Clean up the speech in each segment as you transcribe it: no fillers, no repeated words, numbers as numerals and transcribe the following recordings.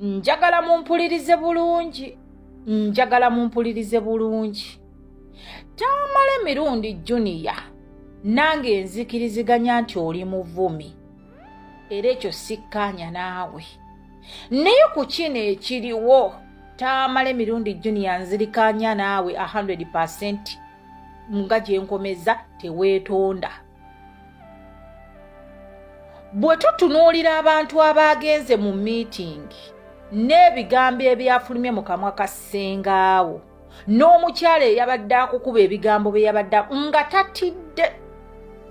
njagala mumpulirize bulungi. Tamale mirundi Junior, nange nzikiriziganya nti oli muvumi. Era ekyo sikkaanya naawe. Naye ku kino ekiriwo, Tamale mirundi Junior nzirikanya naawe 100% nga gye nkomeza teweetonda. Bwe tutunuulira abantu abagenze mu meeting n'ebigambo ebyafulumye mu kamwa ka ssengaawo n'omukyala eyabadde akukuba ebigambo bye yabadde nga tatidde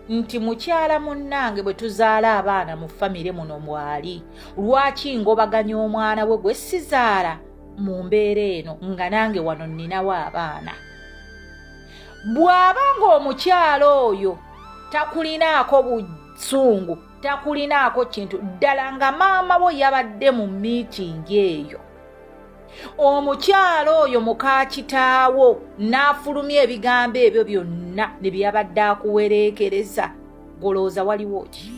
nti mukyala munnange bwe tuzaala abaana mu famire muno mwali, lwaki ngobaganya omwana we gwe sizaala mu mbeera eno nga nange wano nninawo abaana? Bw'aba ng'omukyala oyo takulinaako busungu, takulinaako kintu ddala nga maama wo yabadde mu meeting eyo, omukyala oyo muka kitaawo n'afulumya ebigambo ebyo byonna ne byabadde akuwereekereza, golooza waliwo ki?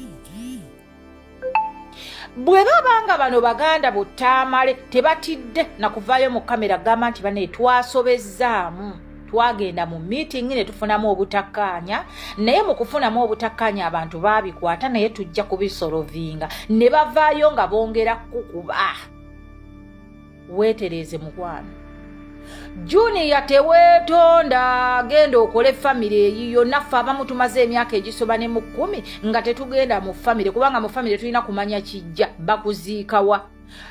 Bwe babanga bano baganda bo Tamale tebatidde na kuvaayo mu kamera gamba nti bane twasobezzaamu, twagenda mu meeting ne tufunamu obutakkaanya, naye mu kufunamu obutakkaanya abantu baabikwata naye tujja kubisolovinga, ne bavaayo nga bongera kukuba. Weetereeze mukwano. Junior teweetonda, genda okole famire eyiyo. Naffe abamu tumaze emyaka egisoba ne mu 10 nga tetugenda mu famire, kubanga mu famire tulina kumanya kijja bakuziikawa.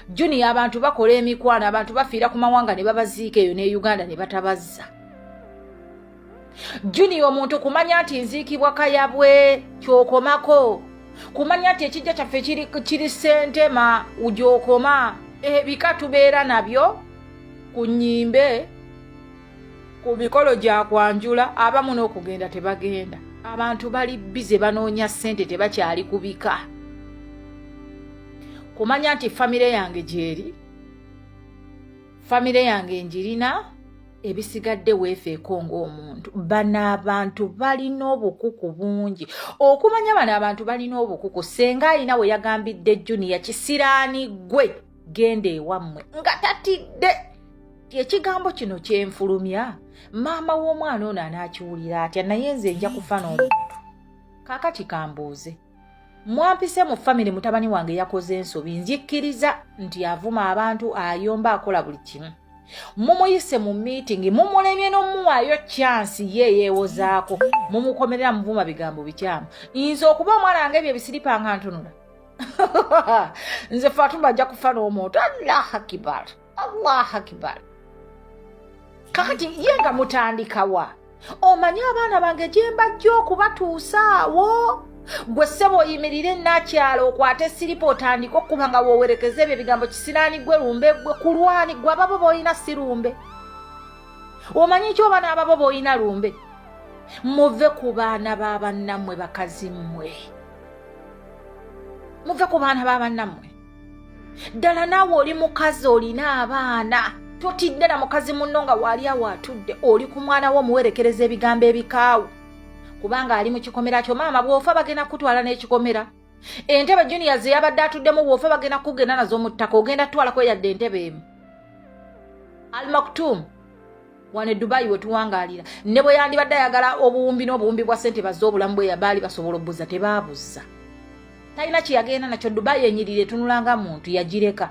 Junior abantu bakola emikwano, abantu bafiira ku mawanga ne babaziika eyo ne Uganda ne batabazza. Junior omuntu kumanya nti nziikibwa kayabwe kyokomako, kumanya nti ekijja kyaffe kiri Ssentema ujokoma, ebika tubeera nabyo ku nnyimbe, ku mikolo gya kwanjula, abamu n'okugenda tebagenda. Abantu bali bize banoonya ssente tebakyali kubika. Kumanya nti famire yange gyeri, famire yange njirina, ebisigadde weefeeko ng'omuntu. Bano abantu balina obukuku bungi. Okumanya bano abantu balina obukuku, senga alina we yagambidde Junior kisiraani gwe genda ewammwe nga tatidde. Ekigambo kino kyenfulumya, maama w'omwana ono anaakiwulira atya? Naye nze nja kufa n'omuntu. Kaakati kambuuze, mwampise mu famire mutabani wange yakoze ensobi, nzikkiriza nti avuma abantu, ayomba, akola buli kimu. Mumuyise mu meeting, mumulemye n'omuwaayo chance ye yeewozaako, mumukomerera muvuma bigambo bikyamu. Nze okuba omwana wange ebyo ebisiripa nga ntunula. Nze Fatuma ajja kufa n'omuntu. Allahu Akbar, Allahu Akbar. Kakati ye nga mutandikawa, omanyi abaana bange gye mbajja okubatuusa awo? Gwe ssebo oyimirire nakyalo okwate siripa otandika okuba nga woowerekeza ebyo ebigambo kisiraani gwe lumbe, gwe kulwani gwe ababo b'olina si lumbe. Omanyi ki oba n'ababo b'olina lumbe? Muve ku baana b'abannammwe bakazi mmwe. Muve ku baana b'abannammwe. Ddala naawe oli mukazi olina abaana. Totidde na mukazi munno nga waali awo atudde, oli ku mwana wo muwerekereza ebigambo ebikaawu. Kubanga ali mu kikomera kyo, maama bw'ofa bagenda kutwala n'ekikomera. Entebe Junior ze yabadde atuddemu bw'ofa bagenda kugenda nazo mu ttaka, ogenda twalako yadde entebe emu. Al Maktoum wane Dubai we tuwangaalira, ne bwe yandibadde ayagala obuwumbi n'obuwumbi bwa ssente bazze obulamu bwe yabaali basobola obuzza tebaabuzza. Talina kye yagenda nakyo. Dubai enyirire tunulanga muntu yagireka.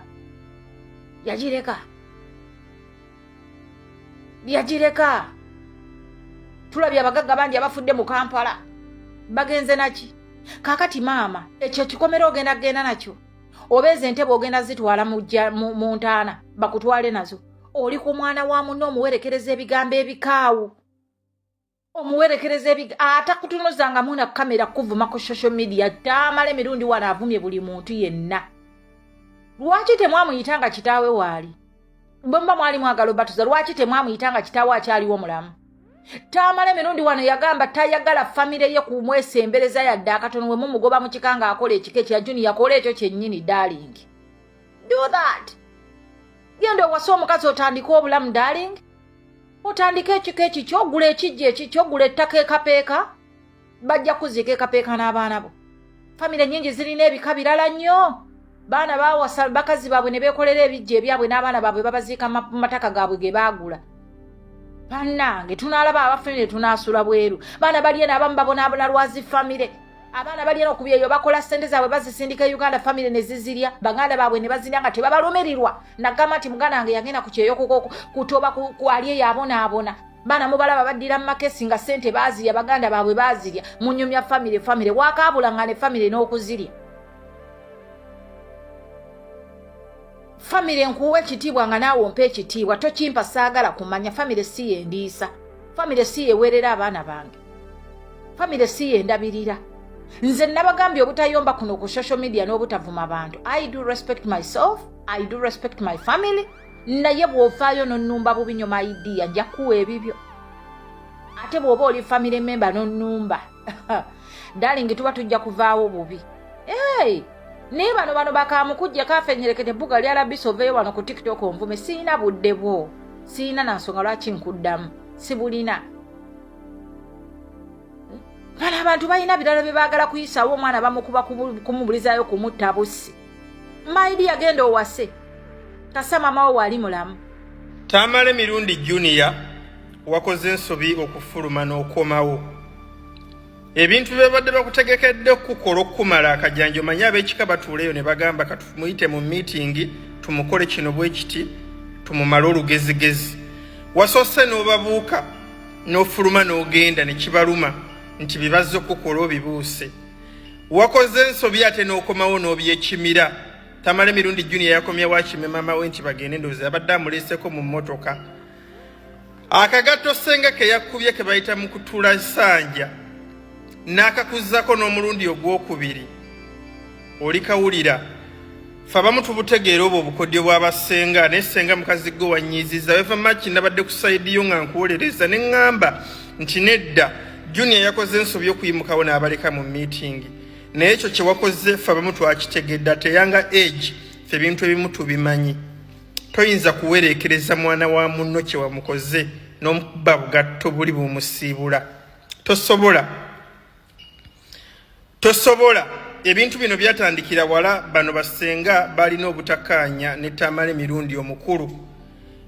Tulabye abagagga bangi abafudde mu Kampala. Bagenze naki? Kaakati maama, ekyo kikomera ogenda genda nakyo. Obeeze entebe ogenda zitwala mu ntaana, bakutwale nazo. Oli ku mwana wa munno omuwerekereza ebigambo ebikaawu. Atakutunuzanga muna kamera kuvuma ku social media. Tamale mirundi wano avumye buli muntu yenna. Lwaki temwamuyitanga kitaawe waali? Bomba mwali mwagala obatuza, lwaki temwamuyitanga kitaawe akyaliwo mulamu? Tamale mirundi wano yagamba tayagala famire ye kumwesembereza yadde akatono we mumugoba mu kikanga akola ekike kya Junior akola ekyo kyennyini darling. Do that. Genda owasa omukazi otandika obulamu darling. Otandika ekike ekikyo, ogula ekijja ekikyo, ogula ettaka ekapeeka. Bajja kuziika ekapeeka n'abaana bo. Famire nnyingi zirina ebika birala nnyo. baana bawasa bakazi baabwe ne beekolera ebijja ebyabwe n'abaana baabwe babaziika mataka gaabwe ge baagula. Bannange tunaalaba abafamire tunaasula bweru. Baana balye n'abamu babonaabona lwazi famire. Abaana balina okubya eyo bakola ssente zaabwe bazisindika Uganda famire ne zizirya. Baganda baabwe ne bazirya nga tebabalumirirwa. Nagamba nti muganda wange yagenda ku kyeyo kutoba ku ali eyo abonaabona. Baana mubalaba baddira mu makesi nga ssente baazirya baganda baabwe baazirya. Munyumya famire wakaabulanga ne famire n'okuzirya. Famire nkuwe ekitiibwa nga naawe ompe ekitiibwa tokimpa saagala kumanya. Famire si yendiisa. Famire si yeweerera abaana bange. Famire si yendabirira. Nze nabagambye obutayomba kuno ku social media n'obutavuma bantu. I do respect myself. I do respect my family. Naye bw'ofaayo n'onnumba bubi nnyo my dear nja kuwa ebibyo. Ate bw'oba oli family member n'onnumba. Darling tuba tujja kuvaawo bubi. Hey! Naye bano bakamukujja kafenyerekete bbuga lya Labis oveeyo wano ku TikTok onvume. Siina budde bwo. Siina na nsonga lwaki nkuddamu. Sibulina. Bala abantu balina birala bye baagala kuyisaawo omwana bamukuba kumubulizaayo kumutta bussi. Maidi agenda owase. Kasa mama wo wali mulamu. Tamale Mirundi Junior wakoze ensobi okufuluma n'okomawo. Ebintu byabadde bakutegekedde okukola okumala akajanjo manya ab'ekika batuuleyo ne bagamba katumuyite mu meeting tumukole kino bwe kiti tumumale olugezigezi. Wasoose n'obabuuka n'ofuluma n'ogenda ne kibaluma nti bibaze okukola obibuuse. Wakoze ensobi ate n'okomawo n'obyekimira. Tamale Mirundi Junior yakomya wakime mama we nti bagende ndoze abadde amuleeseko mu mmotoka. Akagato senga ke yakubye ke bayita mu kutula ssanja. N'akakuzako n'omulundi ogwokubiri. Oli kawulira. Fa bamu tubutegeera obwo obukodyo bw'abasenga n'essenga mukazi gwe wanyiiziza weva maki nabadde ku sayidi yo nga nkuwolereza ne ŋŋamba nti nedda Junior yakoze ensobi y'okuyimukawo n'abaleka mu meeting. Naye ekyo kye wakoze fa bamu twakitegedde ate yanga age ffe ebintu ebimu tubimanyi. Toyinza kuwereekereza mwana wa munno kye wamukoze n'omukuba bugatto buli bumusiibula. Tosobola ebintu bino byatandikira wala bano basenga balina obutakkaanya ne Tamale Mirundi omukulu.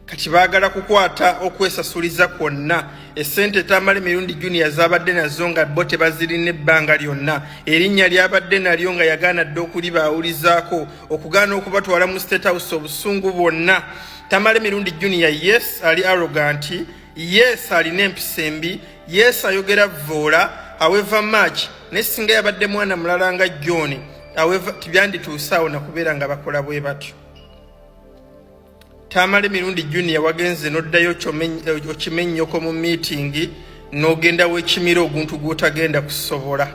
Kati baagala kukwata okwesasuliza kwonna essente Tamale Mirundi Junior zabadde nazo nga bo tebazirina ebbanga lyonna. Erinnya lyabadde nalyo nga yagaana dde okulibaawulizaako okugaana okubatwala mu State House obusungu bwonna. Tamale Mirundi Junior yes ali arrogant, yes alina empisa embi, yes ayogera voola, however much nesinga yabadde mwana mulala nga John however tibyandituusaawo nakubeera nga bakola bwe batyo. Tamale Mirundi Junior wagenze n'oddayo okimennyoko mu meeting n'ogenda w'ekimira oguntu gw'otagenda kusobola.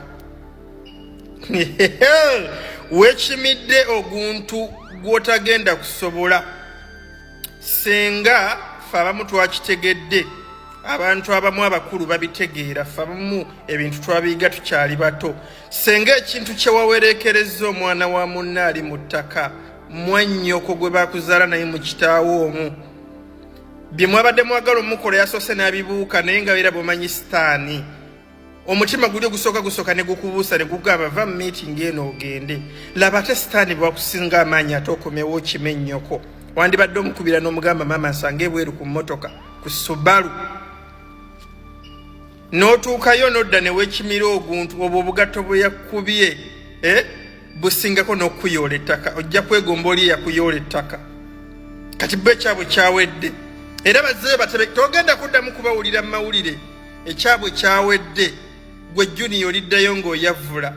Weekimidde oguntu gw'otagenda kusobola. Senga fe abamu twakitegedde. Abantu abamu abakulu babitegeera fe abamu ebintu twabiyiga tukyali bato. Senga ekintu kye wawereekereza omwana wa munna ali mu ttaka mwannyoko gwe bakuzaala naye mu kitaawo omwo. Bye mwabadde mwagala omukola yasoose n'abibuuka naye nga era bw'omanyi sitaani. Omutima guli gusooka ne gukubuusa ne gugamba va mu meeting eno ogende. Laba ate sitaani bwakusinga amaanyi ate okomewo kimennyoko. Wandibadde omukubira n'omugamba maama nsange ebweru ku mmotoka ku Subaru. N'otuukayo n'odda ne weekimira oguntu obwo obugatto bwe yakubye busingako n'okuyoola ettaka. Ojja kwegomba oli yakuyoola ettaka. Kati bwe ekyabwe kyawedde. Era bazzeeyo batebe togenda kuddamu kubawulira mu mawulire. Ekyabwe kyawedde. Gwe Junior oliddayo ng'oyavula.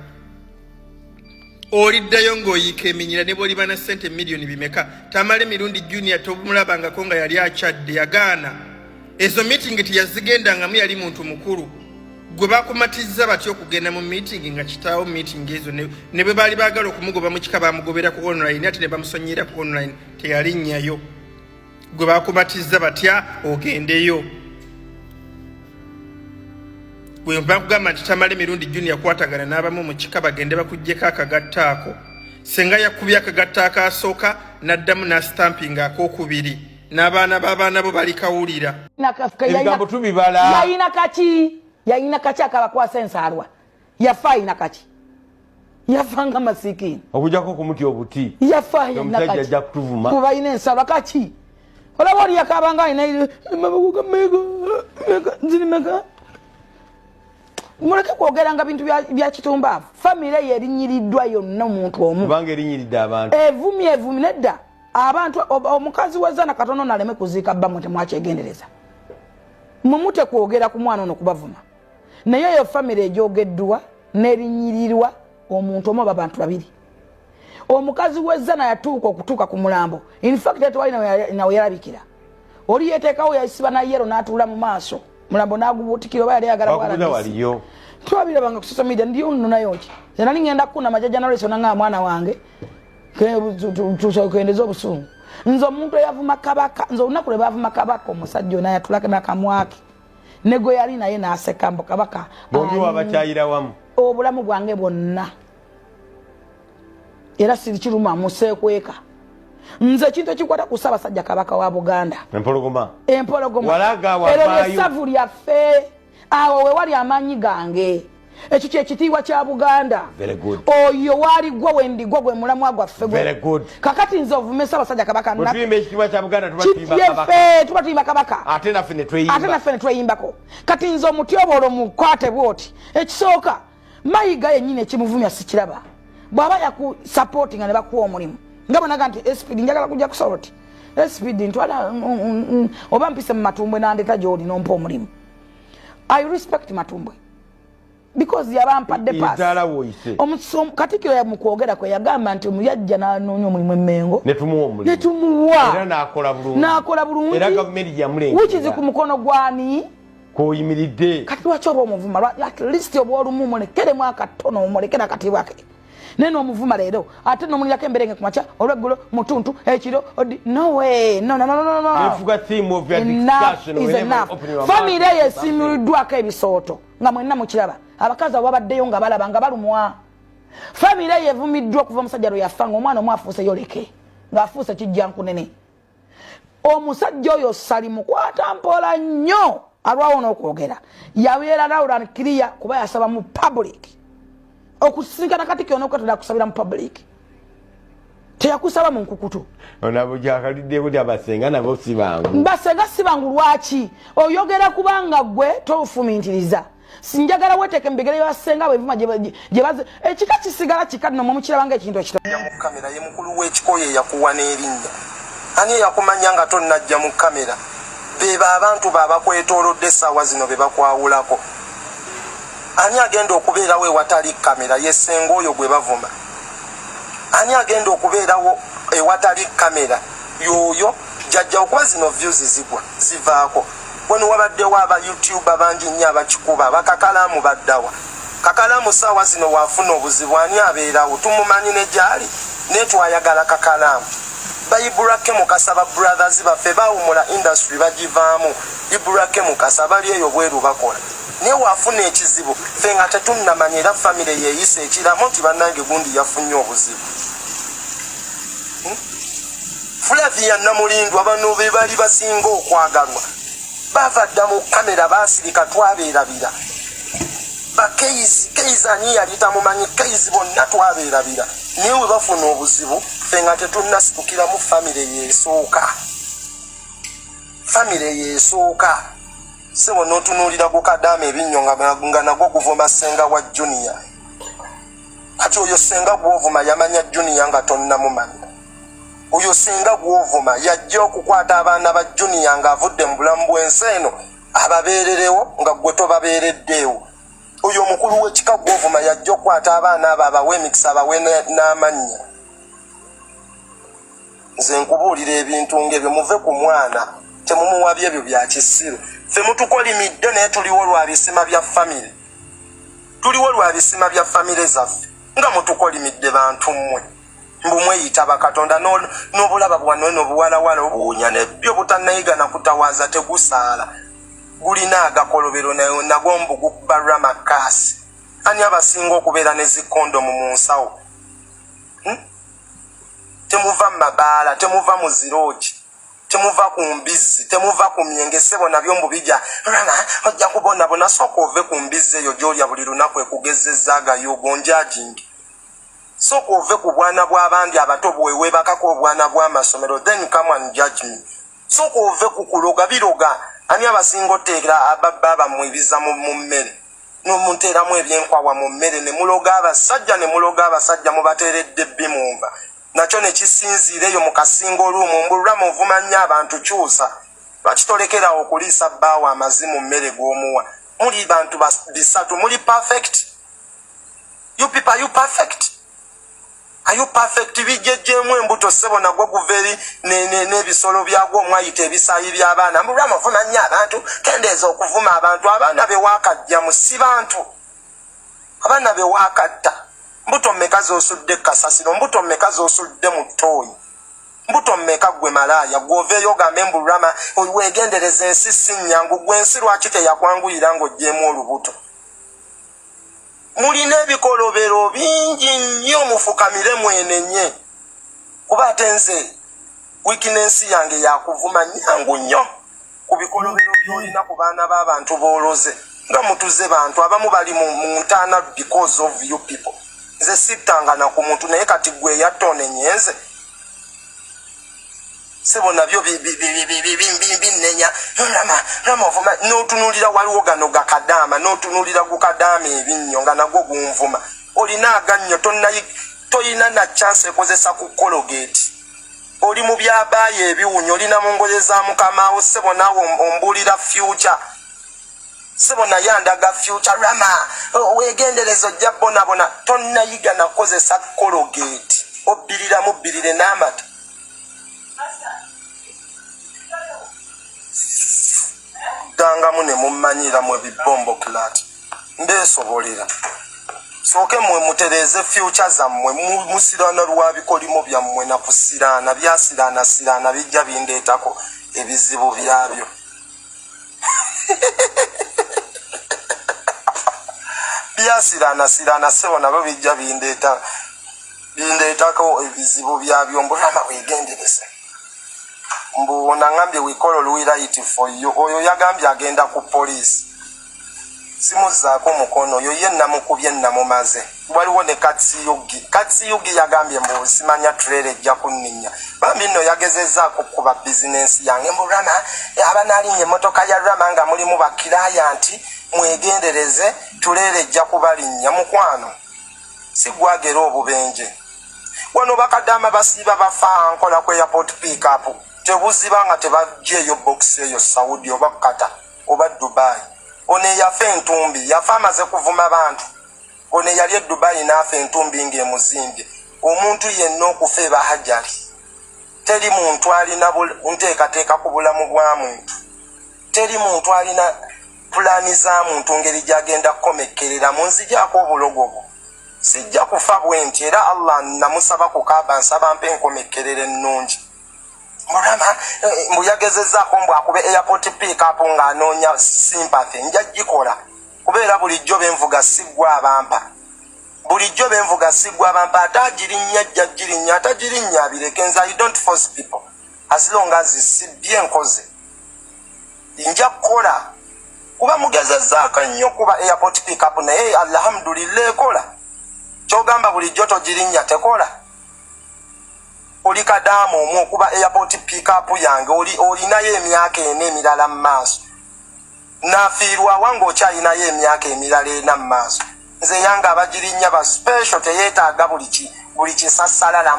Oliddayo ng'oyiika eminyira ne bw'oliba na ssente miliyoni bimeka. Tamale Mirundi Junior tomulabangako nga yali akyadde yagaana. Ezo meeting teyazigendangamu yali muntu mukulu. Gwe bakumatizza batyo okugenda mu meeting nga kitaawo meeting ezo ne bwe baali baagala okumugoba mu kika bamugobera ku online ate ne bamusonyera ku online teyalinnyayo. Gwe bakumatizza batya ogendeyo. Gwe bakugamba nti Tamale Mirundi Junior kwatagana n'abamu mu kika bagende bakuggyeko akagatta ako. Senga yakubye akagatta akaasooka n'addamu n'astampinga ak'okubiri. N'abaana b'abaana bo bali kawulira. Ebigambo tubibala. Yayina kaki akabakwasa ensaalwa. Yafa ayina kaki. yafanga masikini okujako kumuti obuti yafaya nakati ajja kutuvuma kuba ine nsaba kaki olabali yakabanga ine mabuga mega muleke kwogeranga bintu bya kitumba family yerinyiriddwa yonna omuntu omu kubanga erinyiridde abantu evumi nedda abantu omukazi wazana katono naleme kuziika bamwe temwakyegendereza mumute kwogera ku mwana ono kubavuma naye yo family ejogeddwa nerinyirirwa omuntu omu abantu babiri omukazi wazana yatuuka okutuuka ku mulambo in fact etwali nawe yarabikira oli yeteekawo yasiba na yero n'atuula mu maaso mulambo nagubutikira oba yali yagala bwala waliyo twabirabanga ku social media ndiyo nno nayo ki nali ngenda kukuna majaja generation nga mwana wange tusokendeza obusungu nze omuntu eyavuma kabaka nze olunaku lwe bavuma kabaka omusajja ona yatulaka nakamwaki nego yali naye n'asekambo kabaka bombi wabakyayira wamu obulamu bwange bwonna era siri kiruma museekweka nze kintu ekikwata ku Ssaabasajja kabaka wa Buganda empologoma walaga wavayo esavu lyaffe awo we wali amanyi gange ekyo kyekitiibwa kya Buganda oyo wali gwe wendigwa gwe mulamwa gwaffe kakati nze ovume Ssaabasajja kabaka tubatuyimba kabaka ate naffe ne tweyimbako kati nze omutyobolo mukwate bwoti ekisooka mayiga yennyini ekimuvumya sikiraba bw'aba yaku supporting ne bakuwa omulimu nga bonaga nti SPD njagala kujja kusoloti SPD ntwala oba mpise mu Matumbwe n'andeeta gy'oli n'ompa omulimu I respect Matumbwe because yabampadde pass Katikkiro ya mukwogera kwe yagamba nti omuyajja n'anoonya omulimu Emmengo netumuwa era n'akola bulungi era gavumenti yamulengera which is ku mukono gwani koyimiridde kati lwaki oba omuvuma at least oba olumu mulekeremu akatono omulekera akatibwa ke neno omuvuma leero ate nomunyako emberenge kumacha olweggulo mutuntu ekiro no way no efuga theme of your discussion family yesimuliddwako ebisooto nga mwenna mukiraba abakazi abo babaddeyo nga balaba nga balumwa family yevumiddwa okuva omusajja lwe yafanga omwana omu afuuse yoleke ng'afuuse kijja nkunene omusajja oyo sali mukwata mpola nnyo alwawo n'okwogera yabeera lawulan clear kuba yasaba mu public okusinkana Katikkiro n'okwetala kusabira mu public teyakusaba mu nkukutu onabo gyakalidde buli abasenga nabo sibangu mbasenga sibangu lwaki oyogera kubanga gwe tofumintiriza sinjagala weteeke mbigere yasenga bwevuma gyebaze ekika kisigala kikadino mumukirabanga ekintu ekitoya mu kamera ye mukulu w'ekikoye yakuwa n'erinnya ani yakumanya nga tonnajja mu kamera beba abantu babakwetoolodde essaawa zino be bakwawulako ani agenda okubeerawo ewatali kamera yesenga oyo gwe bavuma ani agenda okubeerawo ewatali kamera yoyo jajja okuba zino views zigwa zivaako wano wabaddewo aba YouTuber bangi nnyo abakikuba bakakalamu baddawa kakalamu ssaawa zino waafuna obuzibu ani abeerawo tumumanyi ne gyali naye twayagala kakalamu bayibulake mukasa ba brothers baffe bawumula industry bagivaamu ibulake mukasa bali eyo bweru bakola naye waafuna ekizibu ffe nga tetunnamanya era famire yeeyisa ekiramu nti bannange gundi yafunye obuzibu Flavia Namulindwa bano be bali basinga okwagalwa bava dda mu kamera baasirika twabeerabira bakeizi ani yali tamumanyi keizi bonna twabeerabira naye we bafuna obuzibu ffe nga tetunnasitukira mu famire yeesooka sebo n'otunuulira ku kadaama ebinnyo nga nagwo guvuma ssenga wa Junior kati oyo ssenga gw'ovuma yamanya Junior nga tonnamumanya oyo senga gw'ovuma yajja okukwata abaana ba Junior ng'avudde mu bulamu bw'ensi eno ababeererewo nga gwe tobabeereddeewo oyo omukulu w'ekika gw'ovuma yajja okukwata abaana abo abawe emikisa abawe n'amannya nze nkubuulira ebintu ng'ebyo muve ku mwana temumuwabya ebyo bya kisiru ffe mutukolimidde naye tuliwo lwa bisima bya famire zaffe nga mutukolimidde bantu mmwe mbumweyita bakatonda n'obulaba bwanone n'obuwalawala obuwunya nebyo butannayiga na kutawaaza tegusaala gulina agakolobero nagwo mbugukubalwa makasi ani abasinga okubeera ne zikondomu mu nsawo temuva mu mabaala temuva mu ziroogi temuva ku mbizzi temuva ku myengesebo nabyo mbubijja ojja kubonabona sooka ove ku mbizzi eyo gy'olya buli lunaku ekugezezza agayo gonjajingi soko ove ku bwana bw'abandi abato bwewe bakako obwana bw'amasomero then come and judge me soko ove ku kuloga biroga ani abasinga oteekera ababba bammwe ebiza mu mmere n'omunteeramu ebyenkwawa mu mmere ne muloga abasajja mubateeredde bimumba nakyo ne kisinziireyo mu kasinga oluumu mbululamu ovuma nnyo abantu kyusa lwaki tolekerawo okuliisa bbaawo amazimu mmere g'omuwa muli bantu bisatu muli perfect you people are you perfect are you perfect bijejjemu embuto ssebo nagwo guveri n'ebisolo byagwo omwayita ebisaayi by'abaana mbululamu ovuma nnyo abantu kendeeza okuvuma abantu abaana bewaakajja mu si bantu abaana bewaakatta mbuto mmeka z'osudde kasasiro mbuto mmeka z'osudde mu ttooyi mbuto mmeka gwe malaaya gw'oveeyo ogambe mbululama weegendereza ensi si nnyangu gwe ensi lwaki teyakwanguyira ng'oggyemu olubuto mulina ebikolobero bingi nnyo mufukamire mwenenye kuba ate nze wikinensi yange yakuvuma nnyangu nnyo ku bikolobero by'olina ku baana b'abantu booloze nga mutuze bantu abamu bali mu ntaana because of you people nze sittangana ku muntu naye kati gwe eyattonenyenze sebo nabyo binnenya lama ovuma n'otunuulira waliwo gano gakadaama n'otunuulira gukadaama ebinnyo nga nagwo gunvuma olina agannyo tolina na chance ekozesa ku kologeti oli mu byabaayo ebiwunyo olina mu ngoye za mukamaawo sebo naawe ombuulira future sebo naye andaga future rama weegendereza ojja bonabona tonnayiga nakozesa kologeti obbirira mubbirire n'amata dangamu ne mumanyira mu bibombo kilat mbeesobolera sooke mwe mutereeze future zammwe musiraana lwabikolimo byammwe nakusiraana byasiraana bijja bindeetako ebizibu byabyo byasiraana sebo nabo bijja bindeetako ebizibu byabyo mbulama weegendereze mbona ngambye we call right for you oyo yagambye agenda ku police simuzaako mukono oyo yenna mukubye namumaze waliwo ne katsiyugi yagambye mbu simanya trailer ejja kunninya bambi nno yagezezaako kuba bizinensi yange mbulama abanaalinnya emmotoka ya rama nga mulimu bakirayanti mwegendereze trailer ejja kubalinnya mukwano sigwagera obubenje wano bakadama basiiba bafa nkola ku airport pick up tebuziba nga tebajjeeyo box eyo Saudi oba Qatar oba Dubai one yafa entumbi yafa amaze kuvuma bantu one yali Dubai n'afa entumbi ng'emuzimbye omuntu yenna okufa eba hajjali teri muntu alina nteekateeka ku bulamu bwa muntu teri muntu alina pulaani za muntu ngeri gy'agenda kukomekkerera munzigyako obulogobo sijja kufa bwe nti era Allah namusaba ku Kaaba nsaba mpe enkomekkerero ennungi murama mbuyagezezaako mbu akube airport pick up ng'anoonya sympathy nja gikola kubeera bulijjo benvuga siggwa abampa atagirinnya jjagirinya atagirinnya abirekenza I don't force people as long as sibye nkoze nja kukola kuba mugezezaako nnyo kuba airport pick up naye alhamdulillah ekola kyogamba bulijjo togirinnya tekola oli kadamu omwo okuba airport pick up yange olinayo emyaka ena emirala mu maaso nafiirwa wange okyalinayo emyaka emirala ena mu maaso nze yange abagirinnya ba special teyeetaaga buli kisassalala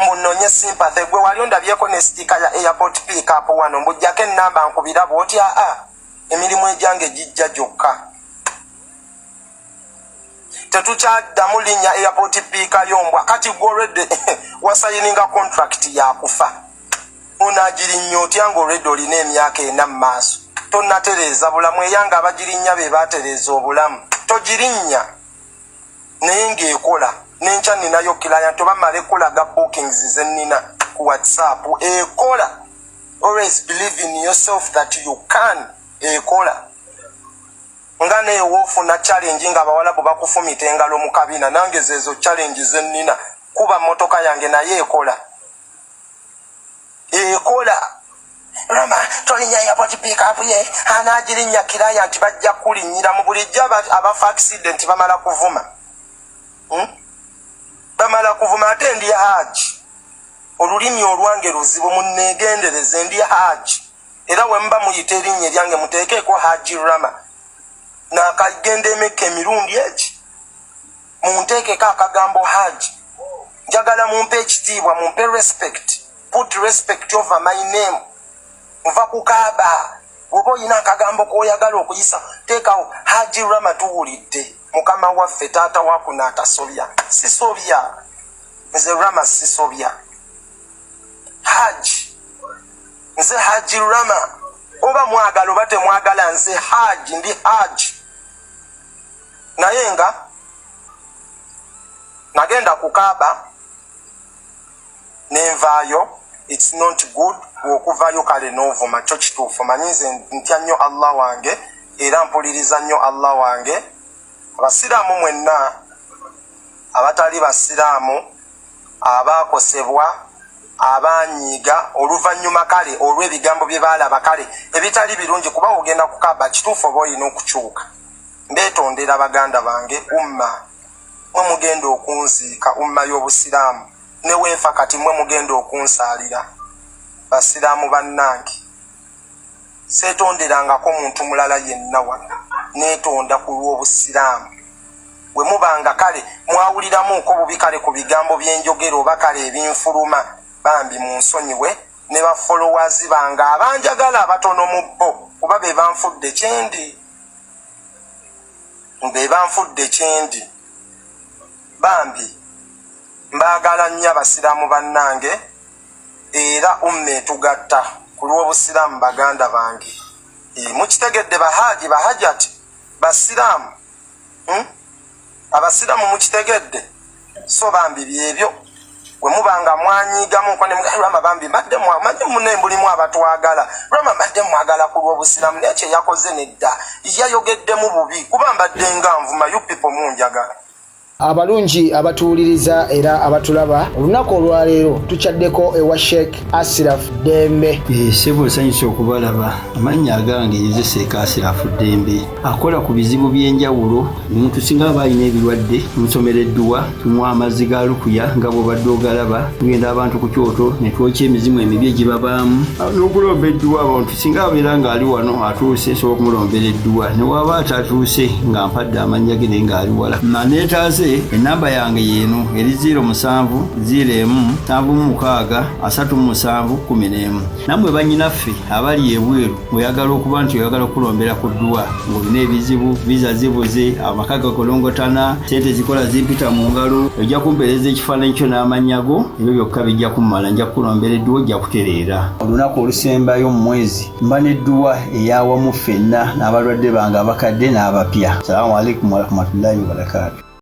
mbunonye sympathy gwe wali ondabyeko ne stika ya airport pick up wano mbujjako ennamba nkubira bwoti emirimu egyange gijja gyokka tetukyaddamu linnya airport piika yombwa kati gw'olwedde wasayininga contract yakufa onagirinya otya ng'olwedde olina emyaka ena mu maaso tonnatereeza bulamu eyanga abagirinnya be baatereeza obulamu togirinnya naye ng'ekola n'enkya nninayo client oba male kulaga bookings ze nnina ku WhatsApp ekola always believe in yourself that you can ekola nga naye woofuna challenge nga abawalabu bakufumita engalo mu kabina nange zeezo challenge ze nnina kuba mmotoka yange naye ekola rama tolinnya airport pick up ye anaagirinya kiraya nti bajja kulinnyira mu bulijjo abafa accident bamala kuvuma bamala kuvuma ate ndi haji olulimi olwange luzibu munneegendereze ndi haji era wemba muyita erinnya lyange muteekeeko Haji Rama nakagenda Mecca emirundi eki munteekeko akagambo haji njagala mumpe ekitiibwa mumpe respect put respect over my name nva ku Kaaba bw'oba olina akagambo k'oyagala okuyisa teekawo Haji Rama tuwulidde mukama waffe taata wakuno atasobya sisobya nze Rama sisobya Haji nze Haji Rama oba mwagala oba temwagala nze Haji ndi Haji naye nga nagenda ku Kaaba nenvaayo it's not good okuvayo kale n'ovuma kyo kituufu manyize ntya nnyo Allah wange era mpuliriza nnyo Allah wange abasiraamu mwenna abatali basiraamu abaakosebwa abanyiiga oluvannyuma kale olw'ebigambo bye baalaba kale ebitali birungi kuba ogenda ku Kaaba kituufu oba olina okukyuka mbeetondera baganda bange umma mwe mugenda okunziika umma y'obusiraamu ne weefa kati mwe mugenda okunsaalira basiraamu bannange seetonderangako muntu mulala yenna wano neetonda ku lw'obusiraamu bwe mubanga kale mwawuliramuuko bubi kale ku bigambo by'enjogero oba kale ebinfuluma bambi munsonyiwe ne bafollowers bange abanjagala abatono mu bo kuba be banfudde kyendi bambi mbaagala nnyo abasiraamu bannange era umma etugatta ku lw'obusiraamu baganda bange mukitegedde bahajati basiraamu abasiraamu mukitegedde so bambi byebyo bwe mubanga mwanyiigamu nko ne Rama bambi mbadde mulimu abatwagala Rama mbadde mwagala ku lw'obusiraamu naye kye yakoze nedda yayogeddemu bubi kuba mbadde nga nvuma you people munjagala. Abalungi abatuwuliriza era abatulaba olunaku olwaleero tukyaddeko ewa Sheikh Ashraf Dembe. Sebo nsanyusa okubalaba amannya agange Seeka Ashraf Dembe akola ku bizibu by'enjawulo omuntu singa aba alina ebirwadde tumusomereddwa tumuwa amazzi ga lukuya nga bw'obadde ogalaba tugenda abantu ku kyoto ne twokya emizimu emibi egibabaamu n'okulomba edduwa abantu singa abeera ng'ali wano atuuse sobola okumulombera edduwa ne waba atatuuse nga mpadde amannya ge naye ng'ali wala neetaase enamba yange yeno eri 0707363711 namwe banyinaffe abali ebweru oyagala okuba nti oyagala okulombera ku dduwa ng'olina ebizibu viza zibuze amaka gakolongotana sente zikola zimpita mu ngalo ojja kumpeereza ekifaananyi kyo n'amanyago ebyo byokka bijja kummala nja kukulombera edduwa ojja kutereera olunaku olusembayo mu mwezi mba n'edduwa eyawamu ffenna n'abalwadde bange abakadde n'abapya. Salaamu alaikum warahmatullahi wabarakatuh.